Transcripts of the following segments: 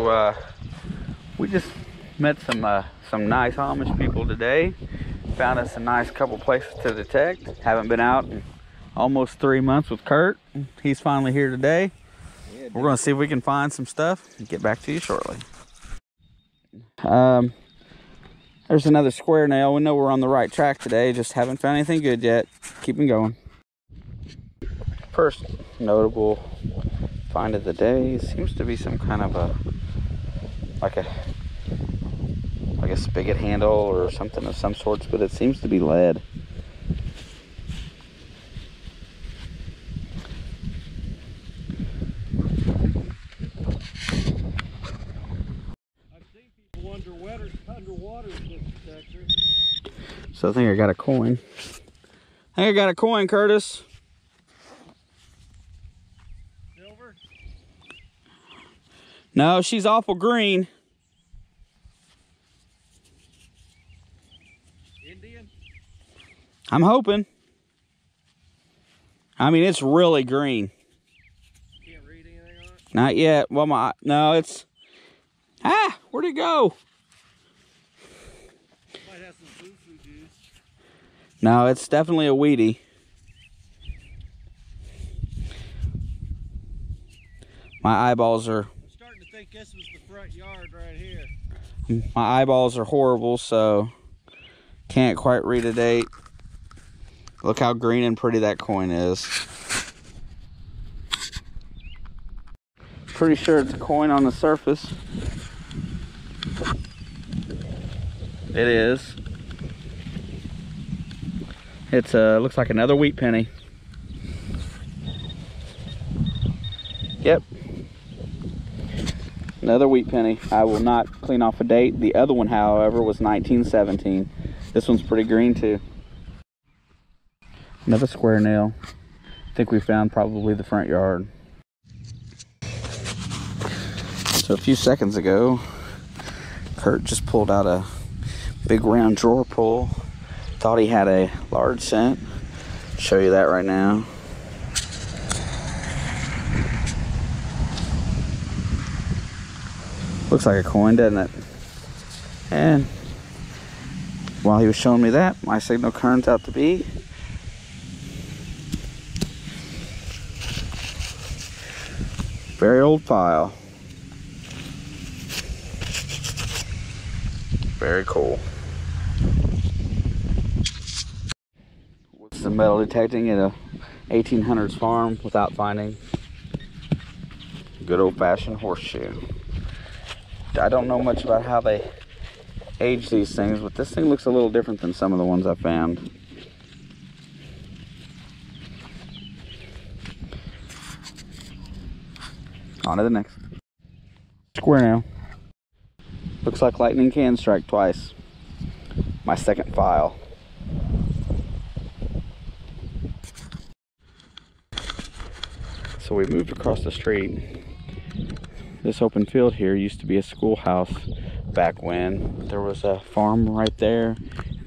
So we just met some nice Amish people today. Found us a nice couple places to detect. Haven't been out in almost 3 months with Kurt. He's finally here today. Yeah, we're gonna see if we can find some stuff and get back to you shortly. There's another square nail. We know we're on the right track today, just haven't found anything good yet. Keeping going. First notable find of the day seems to be some kind of a like a spigot handle or something of some sorts, but it seems to be lead. I've seen people underwater with this detector. So I think I got a coin. I think I got a coin, Curtis. Silver? No, she's awful green. Indian? I'm hoping. I mean, it's really green. You can't read anything on it? Not yet. Well, no, it's... where'd it go? Might have some foo-foo juice. No, it's definitely a weedy. My eyeballs are... I'm starting to think this was the front yard right here. My eyeballs are horrible, so... Can't quite read a date. Look how green and pretty that coin is. Pretty sure it's a coin on the surface. It is. It's looks like another wheat penny. Yep. Another wheat penny. I will not clean off a date. The other one, however, was 1917. This one's pretty green too. Another square nail. I think we found probably the front yard. So a few seconds ago, Kurt just pulled out a big round drawer pull. Thought he had a large cent. Show you that right now. Looks like a coin, doesn't it? And while he was showing me that, my signal turns out to be very old file. Very cool. What's the metal detecting at a 1800s farm without finding good old-fashioned horseshoe. I don't know much about how they age these things, but this thing looks a little different than some of the ones I found. On to the next. Square nail. Looks like lightning can strike twice. My second file. So we moved across the street. This open field here used to be a schoolhouse back when. There was a farm right there,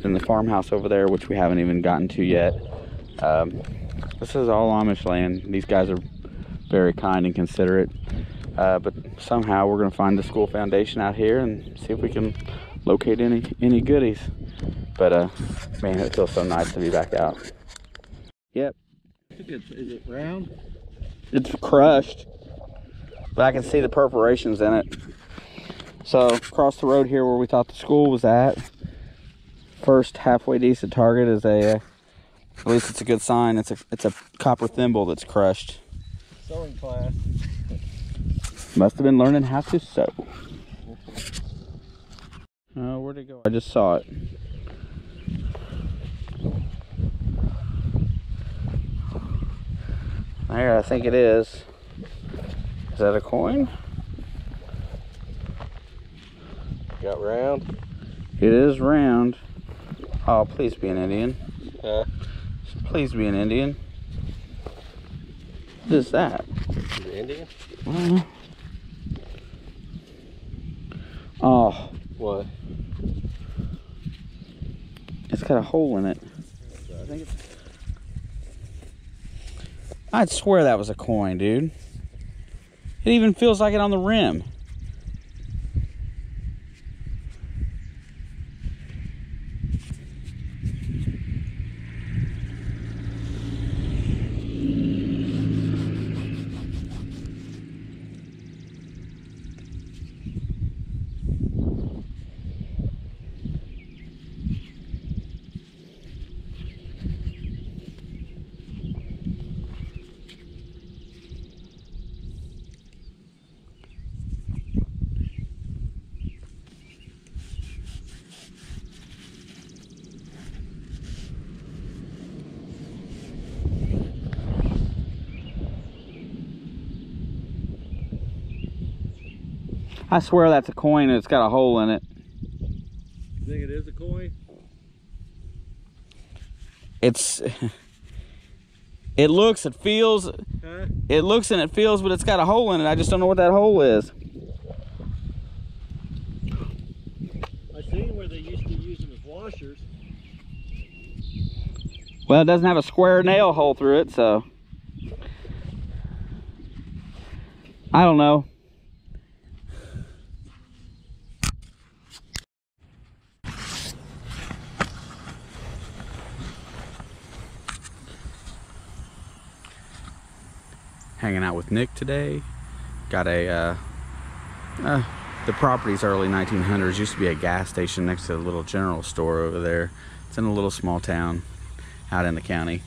and the farmhouse over there, which we haven't even gotten to yet. This is all Amish land. These guys are very kind and considerate. But somehow we're gonna find the school foundation out here and see if we can locate any goodies. But man, it feels so nice to be back out. Yep. Is it round? It's crushed, but I can see the perforations in it. So across the road here where we thought the school was at, first halfway decent target is at least it's a good sign. It's a copper thimble that's crushed. Sewing class. Must have been learning how to sew. Oh, where'd it go? I just saw it. There, I think it is. Is that a coin? Got round? It is round. Oh, please be an Indian. Huh? Please be an Indian. What is that? Is it Indian? Oh. What? It's got a hole in it. I think it's... I'd swear that was a coin, dude. It even feels like it on the rim. I swear that's a coin and it's got a hole in it. You think it is a coin? It looks, it feels, Huh? it looks and it feels, but it's got a hole in it. I just don't know what that hole is. I seen where they used to use them as washers. Well, it doesn't have a square nail hole through it, so I don't know. Hanging out with Nick today. Got a the property's early 1900s. Used to be a gas station next to a little general store over there. It's in a little small town out in the county.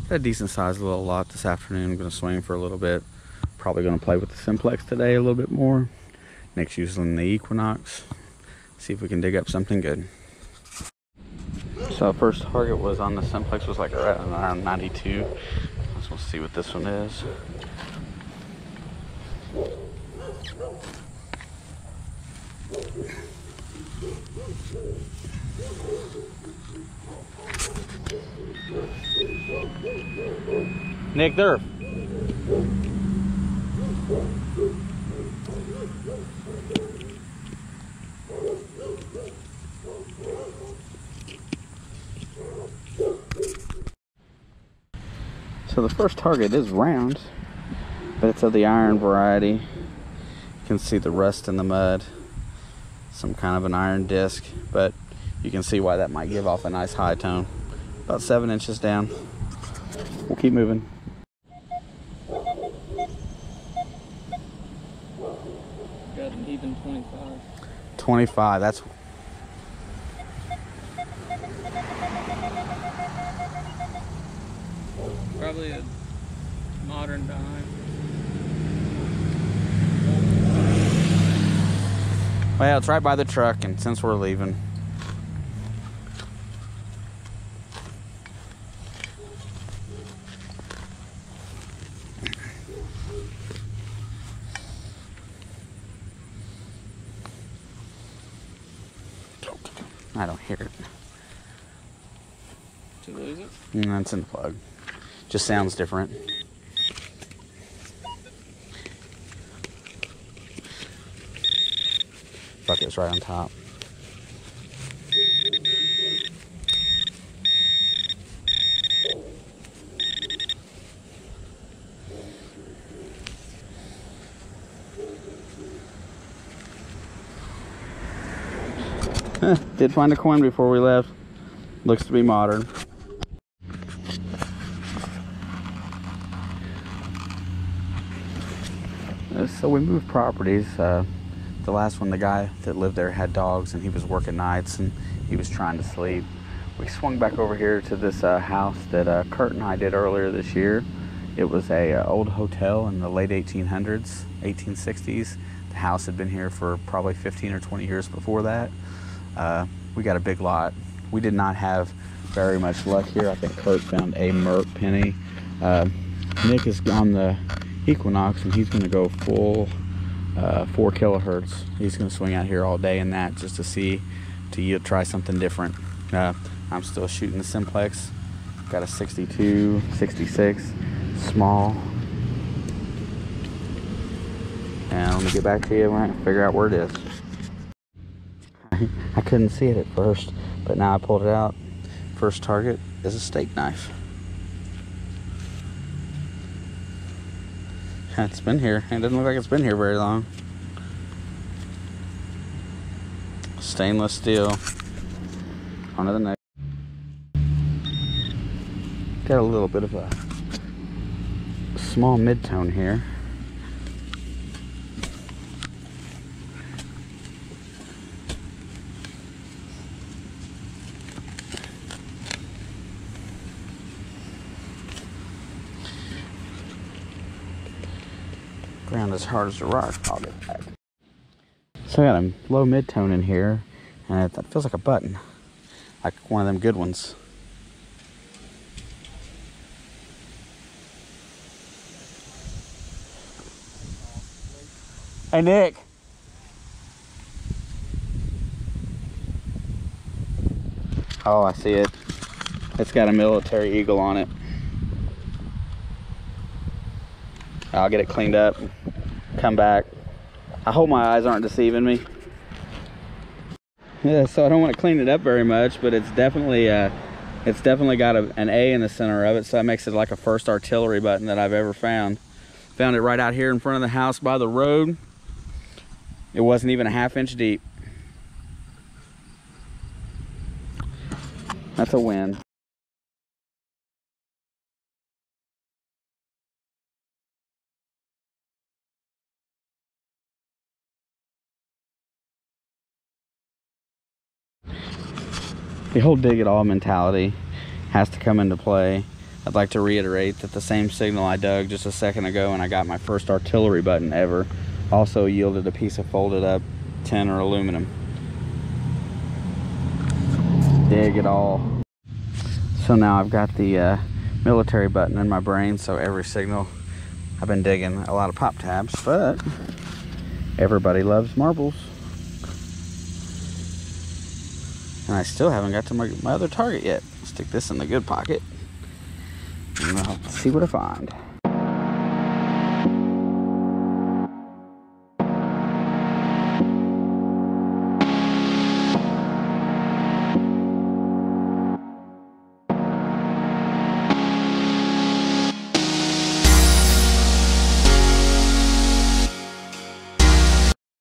Got a decent sized little lot this afternoon. I'm gonna swing for a little bit. Probably gonna play with the simplex today a little bit more. Nick's using the equinox. See if we can dig up something good. So first target was on the simplex was like around 92. Let's see what this one is. Nick, there. So the first target is round, but it's of the iron variety. You can see the rust in the mud. Some kind of an iron disc, but you can see why that might give off a nice high tone. About 7 inches down. We'll keep moving. Got an even 25. 25, that's... Probably a modern dime. Well, it's right by the truck, and since we're leaving. I don't hear it. Did you lose it? No, it's in the plug. Just sounds different. Bucket's right on top. Did find a coin before we left. Looks to be modern. So we moved properties. The last one, the guy that lived there had dogs and he was working nights and he was trying to sleep. We swung back over here to this house that Kurt and I did earlier this year. It was a old hotel in the late 1800s, 1860s. The house had been here for probably 15 or 20 years before that. We got a big lot. We did not have very much luck here. I think Kurt found a Merc penny. Nick is on the equinox and he's going to go full 4 kilohertz. He's going to swing out here all day in that just to see, to try something different. I'm still shooting the simplex. Got a 62, 66, small. And let me get back to you when I figure out where it is. I couldn't see it at first, but now I pulled it out. First target is a steak knife. It's been here. It doesn't look like it's been here very long. Stainless steel. On to the next. Got a little bit of a small mid-tone here. Ground as hard as a rock. I'll get back. So I got a low mid-tone in here, and that feels like a button, like one of them good ones. Hey Nick, Oh, I see it. It's got a military eagle on it. I'll get it cleaned up, come back. I hope my eyes aren't deceiving me. Yeah, so I don't want to clean it up very much, but it's definitely got an A in the center of it, so that makes it like a first artillery button that I've ever found. Found it right out here in front of the house by the road. It wasn't even a ½ inch deep. That's a win. The whole dig it all mentality has to come into play. I'd like to reiterate that the same signal I dug just a second ago and I got my first artillery button ever also yielded a piece of folded up tin or aluminum. Dig it all. So now I've got the military button in my brain, so every signal I've been digging a lot of pop tabs, but everybody loves marbles. And I still haven't got to my other target yet. Stick this in the good pocket and I'll see what I find.